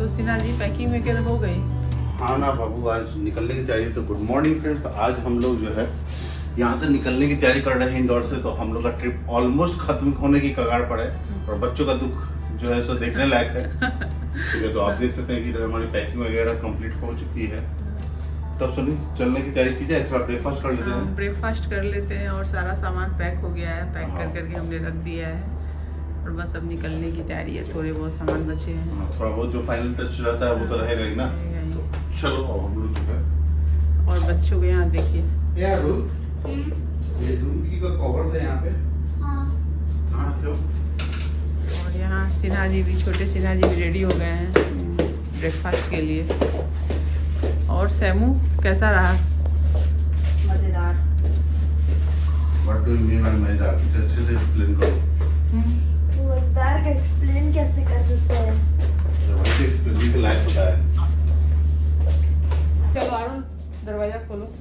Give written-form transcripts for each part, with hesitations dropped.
तो सिन्हा जी पैकिंग वगैरह हो गई? हाँ ना बाबू, आज निकलने की तैयारी। तो गुड मॉर्निंग फ्रेंड्स। तो आज हम लोग जो है यहाँ से निकलने की तैयारी कर रहे हैं इंदौर से। तो हम लोग का ट्रिप ऑलमोस्ट खत्म होने की कगार पर है और बच्चों का दुख जो है सो देखने लायक है। ठीक है, तो आप देख सकते हैं कि इधर हमारी पैकिंग वगैरह कंप्लीट हो चुकी है। तब सुनिए, चलने की तैयारी की जाए, थोड़ा ब्रेकफास्ट कर लेते हैं। ब्रेकफास्ट कर लेते हैं और सारा सामान पैक हो गया है, पैक हाँ। कर करके हमने रख दिया है और बस अब निकलने की तैयारी है। थोड़े बहुत सामान बचे हैं। हाँ, थोड़ा बहुत जो फाइनल टच रहता है वो तो रहेगा ही ना। तो चलो अब हम लोग जो है, और बच्चों को यहाँ देखिए। यार ये दूध का कवर था यहाँ पे। हाँ क्यों? और यहाँ सिन्हा जी भी, छोटे सिन्हा जी भी रेडी हो गए हैं ब्रेकफास्ट के लिए। और सैमू कैसा रहा? मजेदार। What do you mean by मजेदार? कुछ अच्छे से एक्सप्लेन करो। मजेदार का एक्सप्लेन कैसे कर सकते हैं? जब अच्छे एक्सप्लेन के लायक होता है। चलो अरुण, दरवाजा खोलो।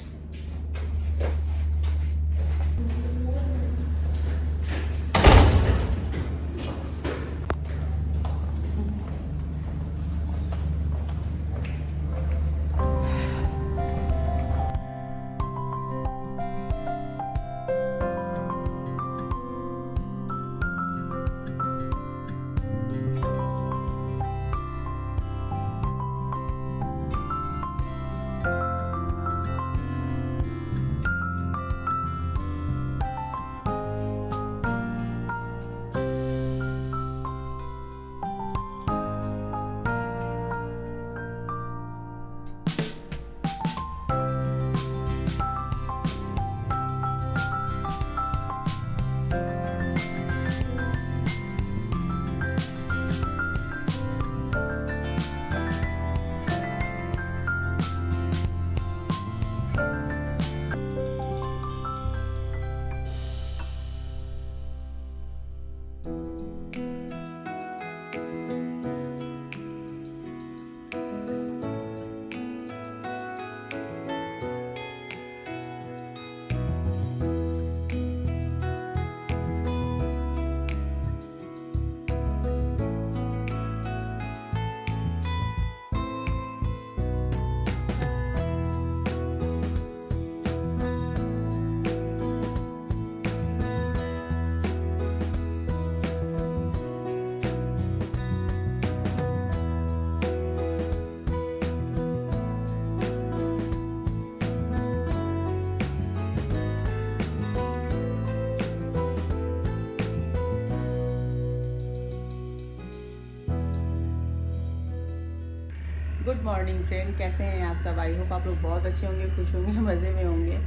गुड मॉर्निंग फ्रेंड, कैसे हैं आप सब? आई होप आप लोग बहुत अच्छे होंगे, खुश होंगे, मज़े में होंगे।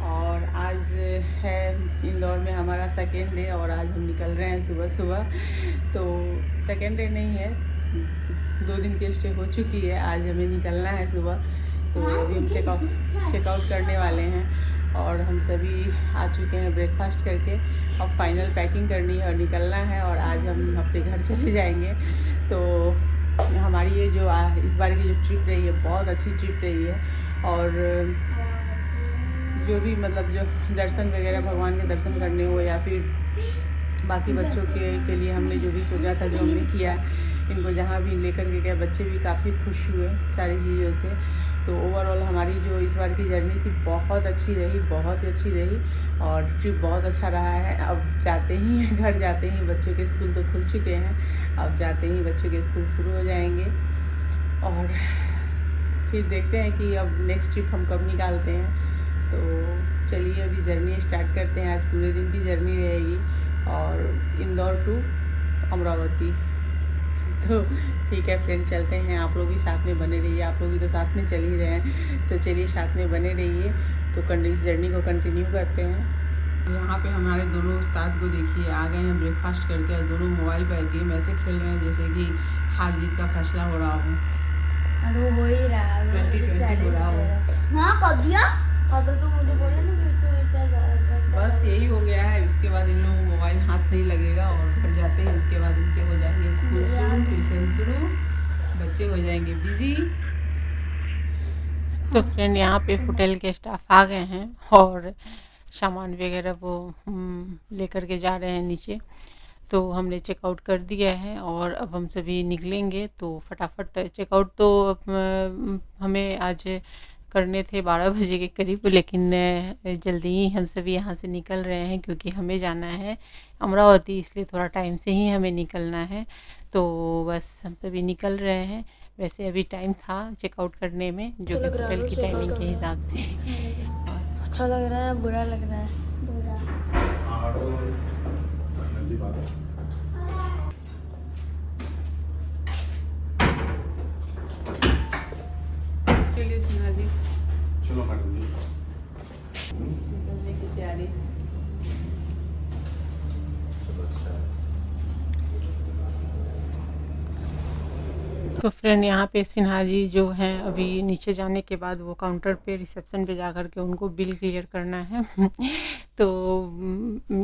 और आज है इंदौर में हमारा सेकेंड डे और आज हम निकल रहे हैं सुबह सुबह। तो सेकेंड डे नहीं है, 2 दिन की स्टे हो चुकी है। आज हमें निकलना है सुबह। तो अभी हम चेकआउट करने वाले हैं और हम सभी आ चुके हैं ब्रेकफास्ट करके। अब फाइनल पैकिंग करनी है और निकलना है और आज हम अपने घर चले जाएंगे। तो हमारी ये जो इस बार की जो ट्रिप रही है बहुत अच्छी ट्रिप रही है। और जो भी मतलब जो दर्शन वगैरह, भगवान के दर्शन करने हो या फिर बाकी बच्चों के लिए हमने जो भी सोचा था, जो हमने किया, इनको जहाँ भी लेकर के गए बच्चे भी काफ़ी खुश हुए सारी चीज़ों से। तो ओवरऑल हमारी जो इस बार की जर्नी थी बहुत अच्छी रही, बहुत अच्छी रही और ट्रिप बहुत अच्छा रहा है। अब जाते ही घर जाते ही बच्चों के स्कूल तो खुल चुके हैं, अब जाते ही बच्चों के स्कूल शुरू हो जाएंगे और फिर देखते हैं कि अब नेक्स्ट ट्रिप हम कब निकालते हैं। तो चलिए अभी जर्नी स्टार्ट करते हैं। आज पूरे दिन की जर्नी रहेगी और इंदौर टू अमरावती। तो ठीक है फ्रेंड, चलते हैं। आप लोग भी साथ में बने रहिए, आप लोग भी तो साथ में चल ही रहे हैं। तो चलिए साथ में बने रहिए। तो इस जर्नी को कंटिन्यू करते हैं। यहाँ पे हमारे दोनों उस्ताद को देखिए, आ गए हैं ब्रेकफास्ट करके और दोनों मोबाइल पर गेम ऐसे खेल रहे हैं जैसे कि हार जीत का फैसला हो रहा हो। वो हो ही रहा है, 2020 हो रहा हो। हाँ कब दिया? तो मुझे बोले ना कि तो इतना बस यही हो गया है। इसके बाद इन लोगों को मोबाइल हाथ नहीं लगेगा और घर जाते हैं उसके बाद इनके हो जाएंगे स्कूल शुरू, ट्यूशन शुरू, बच्चे हो जाएंगे बिजी। तो फ्रेंड यहाँ पे होटल के स्टाफ आ गए हैं और सामान वगैरह वो लेकर के जा रहे हैं नीचे। तो हमने चेकआउट कर दिया है और अब हम सभी निकलेंगे। तो फटाफट चेकआउट तो हमें आज करने थे 12 बजे के करीब, लेकिन जल्दी ही हम सभी यहाँ से निकल रहे हैं क्योंकि हमें जाना है अमरावती, इसलिए थोड़ा टाइम से ही हमें निकलना है। तो बस हम सभी निकल रहे हैं। वैसे अभी टाइम था चेकआउट करने में, जो कि होटल की टाइमिंग के हिसाब से। अच्छा लग रहा है, बुरा लग रहा है? बुरा। चलिए सिन्हा जी, चलो मैडम जी, निकलने की तैयारी। चलो अच्छा है। तो फ्रेंड यहाँ पे सिन्हा जी जो हैं, अभी नीचे जाने के बाद वो काउंटर पे रिसेप्शन पे जा कर के उनको बिल क्लियर करना है। तो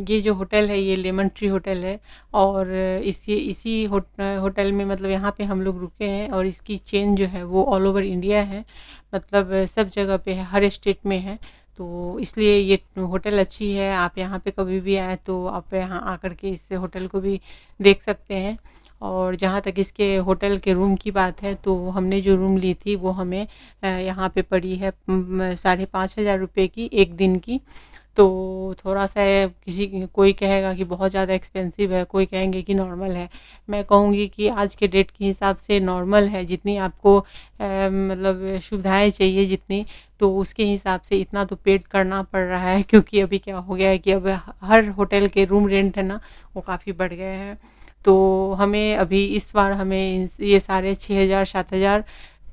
ये जो होटल है ये लेमन ट्री होटल है, और इसी होटल में मतलब यहाँ पे हम लोग रुके हैं, और इसकी चेन जो है वो ऑल ओवर इंडिया है, मतलब सब जगह पे है, हर स्टेट में है। तो इसलिए ये होटल अच्छी है। आप यहाँ पे कभी भी आए तो आप यहाँ आकर के इस होटल को भी देख सकते हैं। और जहाँ तक इसके होटल के रूम की बात है, तो हमने जो रूम ली थी वो हमें यहाँ पे पड़ी है 5,500 रुपये की, एक दिन की। तो थोड़ा सा कोई कहेगा कि बहुत ज़्यादा एक्सपेंसिव है, कोई कहेंगे कि नॉर्मल है। मैं कहूँगी कि आज के डेट के हिसाब से नॉर्मल है। जितनी आपको मतलब सुविधाएं चाहिए जितनी, तो उसके हिसाब से इतना तो पेड करना पड़ रहा है, क्योंकि अभी क्या हो गया है कि अब हर होटल के रूम रेंट है ना, वो काफ़ी बढ़ गए हैं। तो हमें अभी इस बार हमें ये सारे 6,000 7,000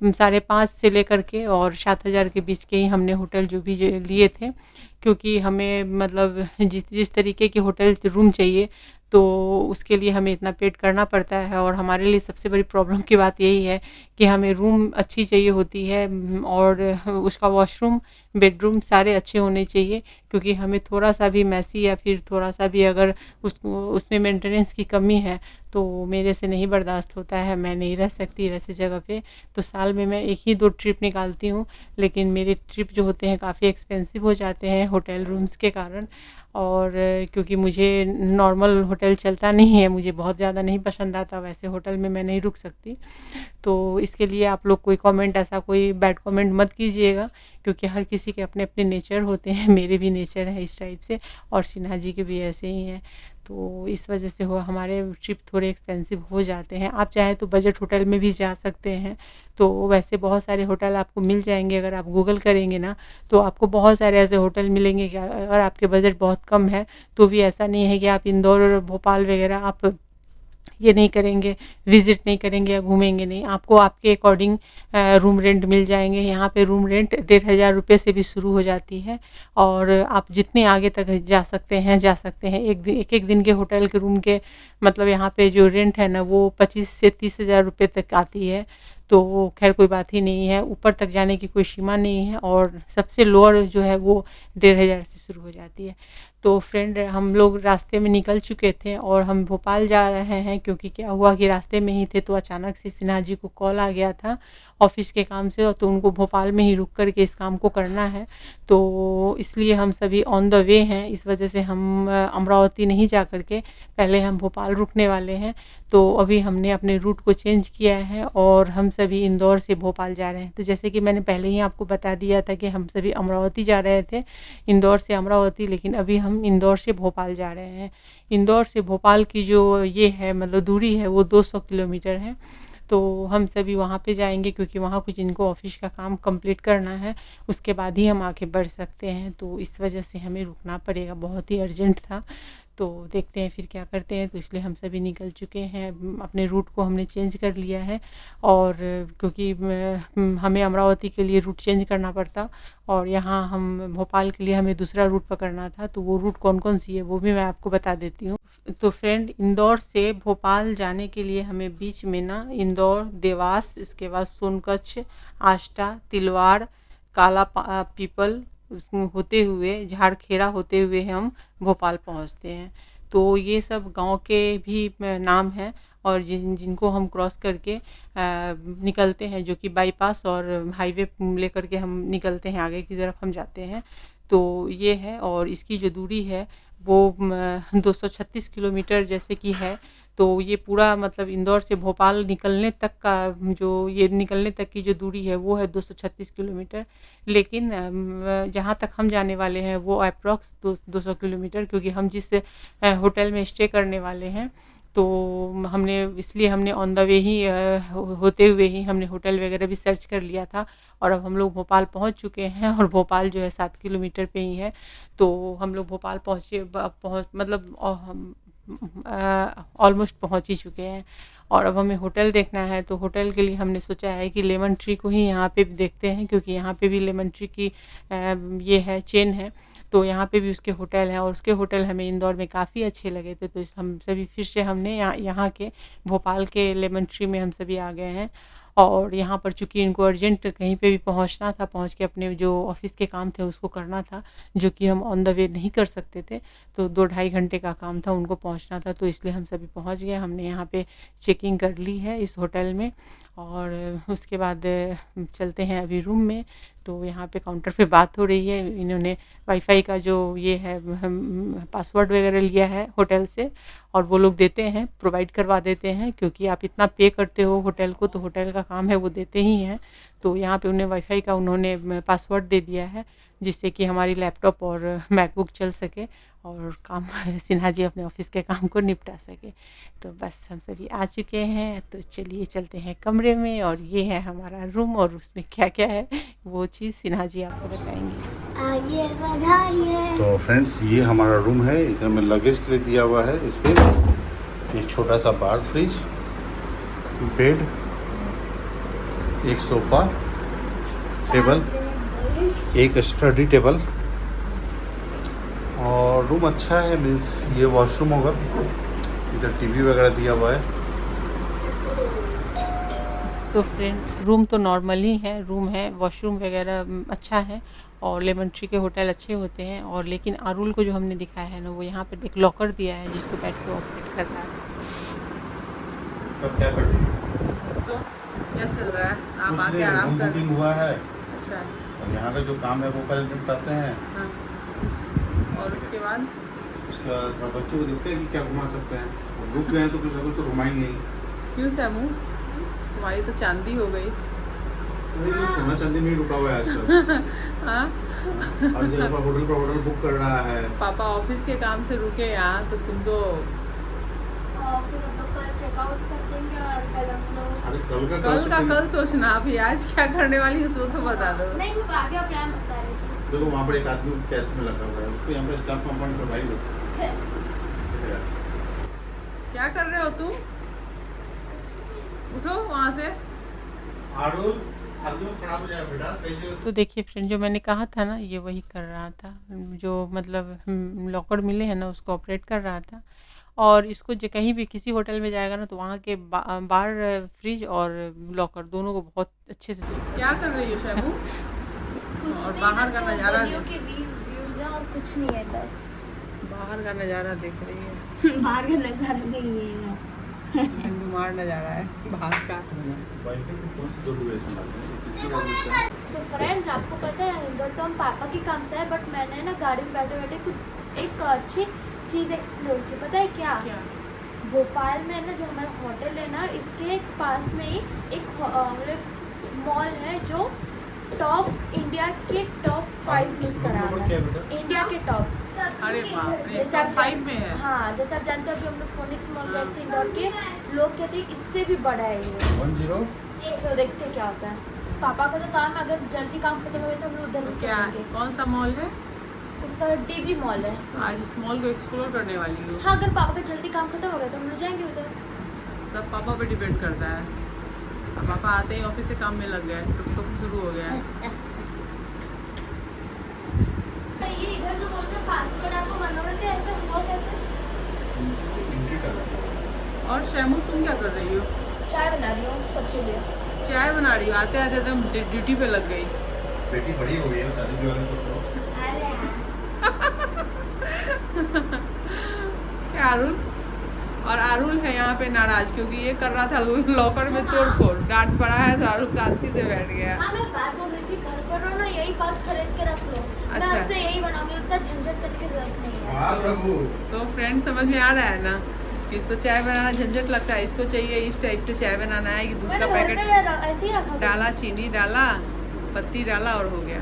5,500 से लेकर के और 7,000 के बीच के ही हमने होटल जो भी लिए थे, क्योंकि हमें मतलब जिस तरीके की होटल रूम चाहिए तो उसके लिए हमें इतना पेड करना पड़ता है। और हमारे लिए सबसे बड़ी प्रॉब्लम की बात यही है कि हमें रूम अच्छी चाहिए होती है, और उसका वॉशरूम बेडरूम सारे अच्छे होने चाहिए, क्योंकि हमें थोड़ा सा भी मैसी या फिर थोड़ा सा भी अगर उसमें मेंटेनेंस की कमी है तो मेरे से नहीं बर्दाश्त होता है, मैं नहीं रह सकती वैसे जगह पे। तो साल में मैं 1 ही 2 ट्रिप निकालती हूँ, लेकिन मेरे ट्रिप जो होते हैं काफ़ी एक्सपेंसिव हो जाते हैं होटल रूम्स के कारण। और क्योंकि मुझे नॉर्मल होटल चलता नहीं है, मुझे बहुत ज़्यादा नहीं पसंद आता, वैसे होटल में मैं नहीं रुक सकती। तो इसके लिए आप लोग कोई कमेंट, ऐसा कोई बैड कमेंट मत कीजिएगा, क्योंकि हर किसी के अपने अपने नेचर होते हैं। मेरे भी नेचर है इस टाइप से, और सिन्हा जी के भी ऐसे ही हैं। तो इस वजह से हमारे ट्रिप थोड़े एक्सपेंसिव हो जाते हैं। आप चाहे तो बजट होटल में भी जा सकते हैं। तो वैसे बहुत सारे होटल आपको मिल जाएंगे, अगर आप गूगल करेंगे ना तो आपको बहुत सारे ऐसे होटल मिलेंगे कि अगर आपके बजट बहुत कम है तो भी ऐसा नहीं है कि आप इंदौर और भोपाल वगैरह आप ये नहीं करेंगे, विज़िट नहीं करेंगे या घूमेंगे नहीं। आपको आपके अकॉर्डिंग रूम रेंट मिल जाएंगे। यहाँ पे रूम रेंट 1,500 रुपये से भी शुरू हो जाती है, और आप जितने आगे तक जा सकते हैं। एक दिन के होटल के रूम के मतलब यहाँ पे जो रेंट है ना, वो 25 से 30,000 रुपये तक आती है। तो खैर कोई बात ही नहीं है, ऊपर तक जाने की कोई सीमा नहीं है, और सबसे लोअर जो है वो 1,500 से शुरू हो जाती है। तो फ्रेंड, हम लोग रास्ते में निकल चुके थे और हम भोपाल जा रहे हैं, क्योंकि क्या हुआ कि रास्ते में ही थे तो अचानक से सिन्हा जी को कॉल आ गया था ऑफिस के काम से, और तो उनको भोपाल में ही रुक कर के इस काम को करना है। तो इसलिए हम सभी ऑन द वे हैं, इस वजह से हम अमरावती नहीं जा कर के पहले हम भोपाल रुकने वाले हैं। तो अभी हमने अपने रूट को चेंज किया है और हम सभी इंदौर से भोपाल जा रहे हैं। तो जैसे कि मैंने पहले ही आपको बता दिया था कि हम सभी अमरावती जा रहे थे, इंदौर से अमरावती, लेकिन अभी हम इंदौर से भोपाल जा रहे हैं। इंदौर से भोपाल की जो ये है मतलब दूरी है वो 200 किलोमीटर है। तो हम सभी वहाँ पे जाएंगे, क्योंकि वहाँ कुछ इनको ऑफिस का काम कंप्लीट करना है, उसके बाद ही हम आके बढ़ सकते हैं। तो इस वजह से हमें रुकना पड़ेगा, बहुत ही अर्जेंट था। तो देखते हैं फिर क्या करते हैं। तो इसलिए हम सभी निकल चुके हैं, अपने रूट को हमने चेंज कर लिया है। और क्योंकि हमें अमरावती के लिए रूट चेंज करना पड़ता, और यहाँ हम भोपाल के लिए हमें दूसरा रूट पकड़ना था। तो वो रूट कौन कौन सी है वो भी मैं आपको बता देती हूँ। तो फ्रेंड, इंदौर से भोपाल जाने के लिए हमें बीच में ना इंदौर, देवास, उसके बाद सोनकच्छ, आष्टा, तिलवाड़, काला पीपल होते हुए, झाड़खेड़ा होते हुए हम भोपाल पहुंचते हैं। तो ये सब गांव के भी नाम हैं, और जिनको हम क्रॉस करके निकलते हैं, जो कि बाईपास और हाईवे लेकर के हम निकलते हैं, आगे की तरफ हम जाते हैं। तो ये है, और इसकी जो दूरी है वो 236 किलोमीटर जैसे कि है। तो ये पूरा मतलब इंदौर से भोपाल निकलने तक का ये निकलने तक की जो दूरी है वो है 236 किलोमीटर। लेकिन जहाँ तक हम जाने वाले हैं वो अप्रॉक्स 200 किलोमीटर, क्योंकि हम जिस होटल में स्टे करने वाले हैं तो हमने ऑन द वे ही होते हुए ही हमने होटल वगैरह भी सर्च कर लिया था। और अब हम लोग भोपाल पहुंच चुके हैं और भोपाल जो है 7 किलोमीटर पे ही है। तो हम लोग भोपाल मतलब ऑलमोस्ट पहुंच ही चुके हैं। और अब हमें होटल देखना है, तो होटल के लिए हमने सोचा है कि लेमन ट्री को ही यहाँ पे भी देखते हैं, क्योंकि यहाँ पे भी लेमन ट्री की ये है चेन है। तो यहाँ पे भी उसके होटल हैं और उसके होटल हमें इंदौर में काफ़ी अच्छे लगे थे। तो हम सभी फिर से हमने यहाँ के भोपाल के लेमन ट्री में हम सभी आ गए हैं। और यहाँ पर चूँकि इनको अर्जेंट कहीं पे भी पहुँचना था, पहुँच के अपने जो ऑफिस के काम थे उसको करना था, जो कि हम ऑन द वे नहीं कर सकते थे। तो 2-2.5 घंटे का काम था, उनको पहुँचना था, तो इसलिए हम सभी पहुँच गए। हमने यहाँ पे चेकिंग कर ली है इस होटल में और उसके बाद चलते हैं अभी रूम में। तो यहाँ पे काउंटर पे बात हो रही है। इन्होंने वाईफाई का जो ये है पासवर्ड वगैरह लिया है होटल से और वो लोग देते हैं, प्रोवाइड करवा देते हैं, क्योंकि आप इतना पे करते हो होटल को तो होटल का काम है वो देते ही हैं। तो यहाँ पे उन्हें वाईफाई का उन्होंने पासवर्ड दे दिया है, जिससे कि हमारी लैपटॉप और मैकबुक चल सके और काम सिन्हा जी अपने ऑफिस के काम को निपटा सके। तो बस हम सभी आ चुके हैं, तो चलिए चलते हैं कमरे में। और ये है हमारा रूम और उसमें क्या क्या है वो चीज़ सिन्हा जी आपको बताएंगे। आइए पधारिए। तो फ्रेंड्स ये हमारा रूम है, इधर में लगेज के लिए दिया हुआ है। इस पे एक छोटा सा बार फ्रिज, बेड, एक सोफ़ा, टेबल, एक स्टडी टेबल और रूम अच्छा है। मीन्स ये वॉशरूम होगा, इधर टीवी वगैरह दिया हुआ है। तो फ्रेंड रूम तो नॉर्मल ही है, रूम है, वॉशरूम वगैरह अच्छा है और लेमन ट्री के होटल अच्छे होते हैं। और लेकिन आरुल को जो हमने दिखाया है ना, वो यहाँ पे एक लॉकर दिया है जिसको बैठ के ऑपरेट कर रहा है। तब क्या कर रही है? तो क्या चल रहा है? आप कुछ आके नहीं, आराम रूम कर। बुकिंग हुआ है अच्छा और यहाँ का जो काम है वो पहले निपटाते हैं। हाँ। और उसके बाद उसके बाद थोड़ा बच्चों को देखते हैं कि क्या घुमा सकते हैं। रुक गए हैं तो कुछ ना कुछ तो घुमाएंगे ही। क्यों सैमू, तुम्हारी तो चांदी हो गई। अरे ये सोना चांदी में ही रुका हुआ है आजकल। हाँ हर जगह पर होटल बुक कर रहा है। पापा ऑफिस के काम से रुके यहाँ, तो तुम तो फिर हम लोग कल चेकआउट कर देंगे और कल हम लोग अरे कल का कल सोचना, अभी आज क्या करने वाली है उसको तो बता दो। नहीं, वो आगे प्लान बता रही थी। देखो वहाँ पर एक आदमी कैच में लगा हुआ है, उसको यहाँ पे स्टाफ कंपाउंड करवाई दो। क्या कर रहे हो तुम? उठो वहाँ से। आरुल फालतू में खराब हो जाएगा बेटा, कहीं तो देखिए फ्रेंड, जो मैंने कहा था ना, ये वही कर रहा था, जो मतलब लॉकर मिले हैं ना उसको ऑपरेट कर रहा था। और इसको जो कहीं भी किसी होटल में जाएगा ना तो वहाँ के बार फ्रिज और लॉकर दोनों को बहुत अच्छे से चेक। क्या कर रही हो शैबू? कुछ और नहीं, बाहर का इधर तो नज़ारा गलियों के व्यूज है और कुछ नहीं है इधर। बाहर का नज़ारा देख रही है। बाहर का नजारा नहीं है। धुमार नज़ारा है बाहर का। वाईफाई को कौन सी जरूरत है इसमें डालने की? तो फ्रेंड्स, आपको पता है इधर तो हम पापा के काम से है, बट मैंने ना गाड़ी में बैठे बैठे कुछ एक अच्छी चीज़ एक्सप्लोर की। पता है क्या? भोपाल में ना जो हमारा होटल है ना, इसके पास में ही एक मॉल है जो इंडिया के टॉप 5 न्यूज़ करा रहा है। इंडिया के टॉप। अरे बाप रे, जैसे आप टॉप 5 में है। हाँ, जैसे आप जानते हो अभी हम लोग फोनिक्स मॉल गए थे इंदौर के, लोग कहते हैं इससे भी बड़ा है ये। 10 तो देखते हैं क्या होता है। पापा का तो काम, अगर जल्दी काम खत्म हो गया तो हम लोग उधर भी क्या चलेंगे। कौन सा मॉल है? उसका डीबी मॉल है। तो आज इस मॉल को एक्सप्लोर करने वाली हो? हाँ, अगर पापा का जल्दी काम खत्म हो गया तो हम लोग जाएंगे उधर। सब पापा पे डिपेंड करता है। अब पापा आते ही ऑफिस से काम में लग गए, टुक शुरू हो गया है। तो ये इधर जो बोलते हैं पासवर्ड आपको मालूम है, ऐसे हुआ कैसे? और शैमू तुम क्या कर रही हो? चाय बना रही हूँ सबके लिए। चाय बना रही हो? आते आते एकदम ड्यूटी पे लग गई। बेटी बड़ी हो गई है, शादी के बारे में सोच रहा हूँ। क्या अरुण? और अरुण है यहाँ पे नाराज, क्योंकि ये कर रहा था लॉकर में तोड़फोड़। डांट पड़ा है तो अरुण शांति से बैठ गया। हाँ, मैं बात बोल रही थी, घर पर रहो ना, यही पाउच खरीद के रख लो। मैं अच्छा। आपसे यही बनाऊंगी, उतना झंझट करने की जरूरत नहीं है। हाँ प्रभु। तो फ्रेंड समझ में आ रहा है ना कि इसको चाय बनाना झंझट लगता है, इसको चाहिए इस टाइप से चाय बनाना है कि दूध का पैकेट ऐसे ही रखा डाला, चीनी डाला, पत्ती डाला और हो गया।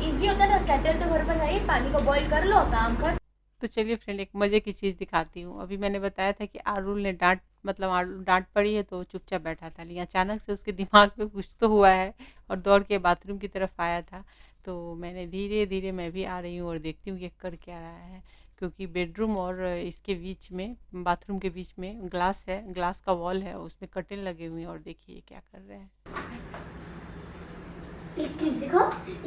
इजी होता है ना, केटल तो घर पर है ही, पानी को बॉईल कर लो, काम कर। तो चलिए फ्रेंड एक मज़े की चीज़ दिखाती हूँ। अभी मैंने बताया था कि आरुल ने डांट पड़ी है तो चुपचाप बैठा था, लेकिन अचानक से उसके दिमाग में कुछ तो हुआ है और दौड़ के बाथरूम की तरफ आया था। तो मैंने धीरे धीरे मैं भी आ रही हूँ और देखती हूँ कि कर क्या रहा है, क्योंकि बेडरूम और इसके बीच में, बाथरूम के बीच में ग्लास है, ग्लास का वॉल है, उसमें कर्टेन लगे हुए हैं और देखिए क्या कर रहे हैं। एक चीज देखो,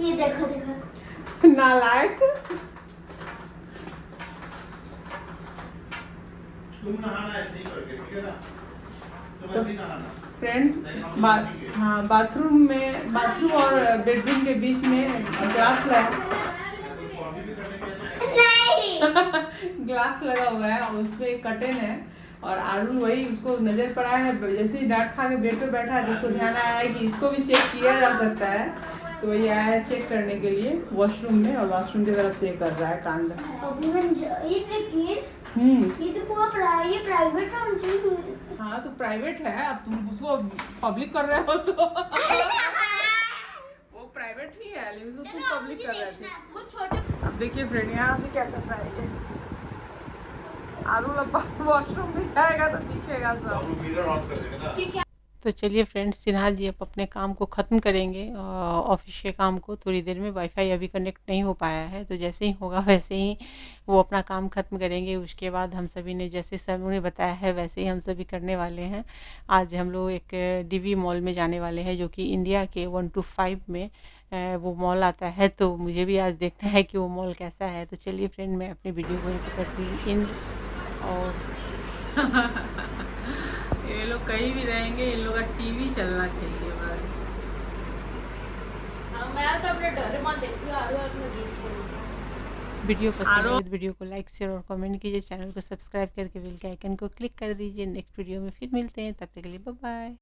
ये देखो देखो नालायक। तुम नहाना ऐसे ही करके, ठीक है ना? तुम ऐसे ही नहाना। फ्रेंड हाँ, बाथरूम और बेडरूम के बीच में ग्लास ग्लास लगा हुआ है और उसमें एक कर्टेन है और आरुल वही उसको नजर पड़ा है, जैसे ही डांट खा के बेड पे बैठा है तो उसको ध्यान आया है कि इसको भी चेक किया जा सकता है, तो वही आया है चेक करने के लिए वॉशरूम में और वॉशरूम की तरफ से कर रहा है कांड। ये तो पूरा ये प्राइवेट है। हाँ तो प्राइवेट है, अब तुम उसको पब्लिक कर रहे हो तो वो प्राइवेट ही है, लेकिन उसको तुम पब्लिक कर रहे थे। अब देखिए फ्रेंड यहाँ से क्या कर रहा है ये, आरुल अब वॉशरूम भी जाएगा तो दिखेगा सब। मिरर ऑफ कर देगा ना। तो चलिए फ्रेंड्स, सिन्हा जी अब अपने काम को ख़त्म करेंगे, ऑफिस के काम को। थोड़ी देर में वाईफाई अभी कनेक्ट नहीं हो पाया है, तो जैसे ही होगा वैसे ही वो अपना काम ख़त्म करेंगे। उसके बाद हम सभी ने जैसे सब उन्हें बताया है वैसे ही हम सभी करने वाले हैं। आज हम लोग एक डीवी मॉल में जाने वाले हैं, जो कि इंडिया के 125 में वो मॉल आता है, तो मुझे भी आज देखना है कि वो मॉल कैसा है। तो चलिए फ्रेंड, मैं अपनी वीडियो को यहीं पर करती हूँ इन। और ये लोग कहीं भी रहेंगे, इन लोग का टीवी चलना चाहिए बस। मैं तो अपने डोरेमोन देख रही हूँ, आरो अपना गेम खेल रही है। वीडियो पसंद आए तो वीडियो को लाइक शेयर और कमेंट कीजिए, चैनल को सब्सक्राइब करके बेल के आइकन को क्लिक कर दीजिए। नेक्स्ट वीडियो में फिर मिलते हैं, तब तक के लिए बाय बाय।